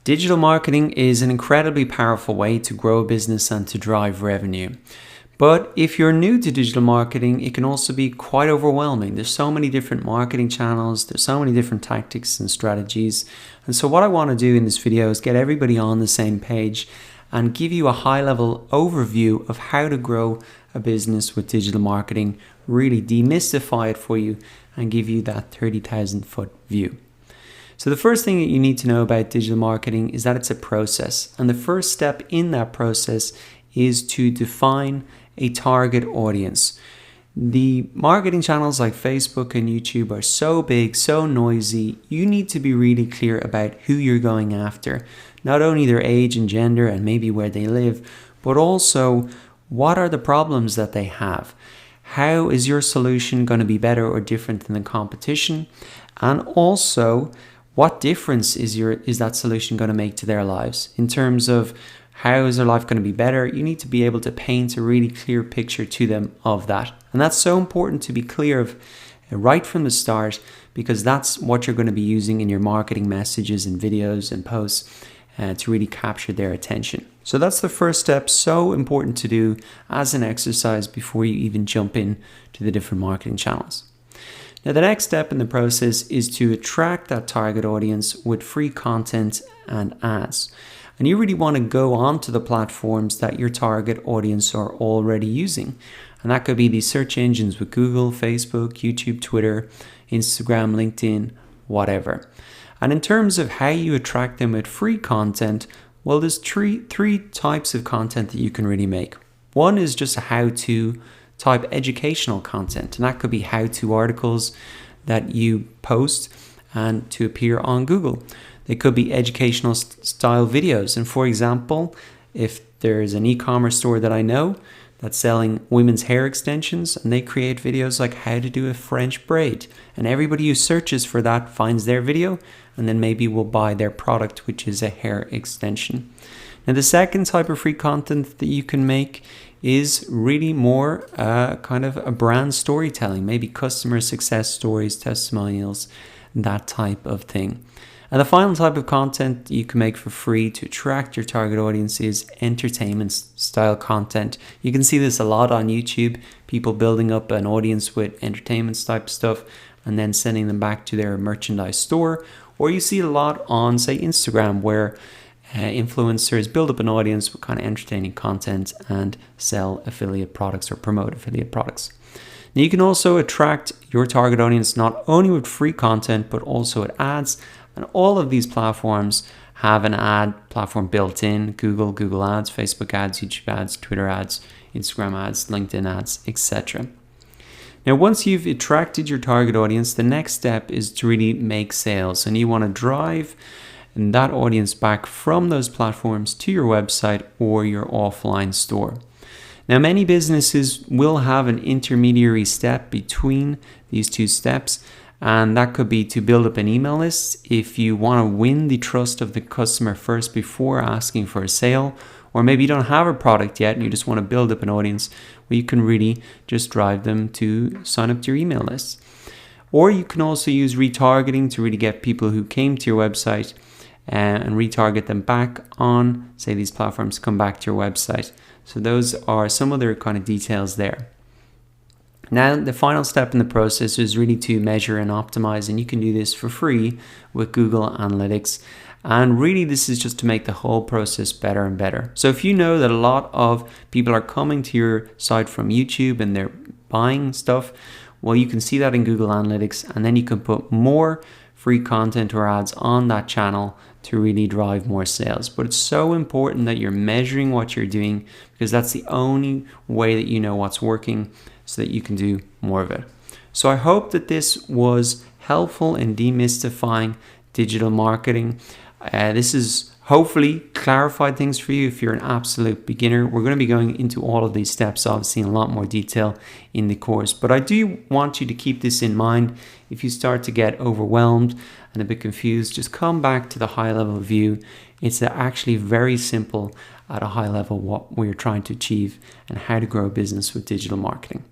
Digital marketing is an incredibly powerful way to grow a business and to drive revenue. But if you're new to digital marketing, it can also be quite overwhelming. There's so many different marketing channels, there's so many different tactics and strategies. And so what I want to do in this video is get everybody on the same page and give you a high-level overview of how to grow a business with digital marketing, really demystify it for you and give you that 30,000-foot view. So the first thing that you need to know about digital marketing is that it's a process. And the first step in that process is to define a target audience. The marketing channels like Facebook and YouTube are so big, so noisy, you need to be really clear about who you're going after. Not only their age and gender and maybe where they live, but also what are the problems that they have. How is your solution going to be better or different than the competition? And also, what difference is that solution going to make to their lives? In terms of how is their life going to be better, you need to be able to paint a really clear picture to them of that. And that's so important to be clear of right from the start, because that's what you're going to be using in your marketing messages and videos and posts to really capture their attention. So that's the first step, so important to do as an exercise before you even jump in to the different marketing channels. Now, the next step in the process is to attract that target audience with free content and ads. And you really want to go onto the platforms that your target audience are already using. And that could be these search engines with Google, Facebook, YouTube, Twitter, Instagram, LinkedIn, whatever. And in terms of how you attract them with free content, well, there's three types of content that you can really make. One is just a how-to type educational content, and that could be how-to articles that you post and to appear on Google. They could be educational style videos, and for example, if there's an e-commerce store that I know that's selling women's hair extensions, and they create videos like how to do a French braid, and everybody who searches for that finds their video and then maybe will buy their product, which is a hair extension. Now, the second type of free content that you can make is really more kind of a brand storytelling, maybe customer success stories, testimonials, that type of thing. And the final type of content you can make for free to attract your target audience is entertainment style content. You can see this a lot on YouTube, people building up an audience with entertainment type stuff and then sending them back to their merchandise store. Or you see a lot on, say, Instagram, where influencers build up an audience with kind of entertaining content and sell affiliate products or promote affiliate products. Now, you can also attract your target audience not only with free content, but also with ads. And all of these platforms have an ad platform built in: Google, Google Ads, Facebook ads, YouTube ads, Twitter ads, Instagram ads, LinkedIn ads, etc. Now, once you've attracted your target audience, the next step is to really make sales. And you want to drive that audience back from those platforms to your website or your offline store. Now, many businesses will have an intermediary step between these two steps, and that could be to build up an email list if you want to win the trust of the customer first before asking for a sale. Or maybe you don't have a product yet and you just want to build up an audience where you can really just drive them to sign up to your email list. Or you can also use retargeting to really get people who came to your website and retarget them back on, say, these platforms, come back to your website. So those are some other kind of details there. Now, the final step in the process is really to measure and optimize, and you can do this for free with Google Analytics. And really, this is just to make the whole process better and better. So if you know that a lot of people are coming to your site from YouTube and they're buying stuff, well, you can see that in Google Analytics, and then you can put more free content or ads on that channel to really drive more sales. But it's so important that you're measuring what you're doing, because that's the only way that you know what's working so that you can do more of it. So I hope that this was helpful in demystifying digital marketing. This has hopefully clarified things for you if you're an absolute beginner. We're going to be going into all of these steps, obviously, in a lot more detail in the course. But I do want you to keep this in mind. If you start to get overwhelmed and a bit confused, just come back to the high level view. It's actually very simple at a high level what we're trying to achieve and how to grow a business with digital marketing.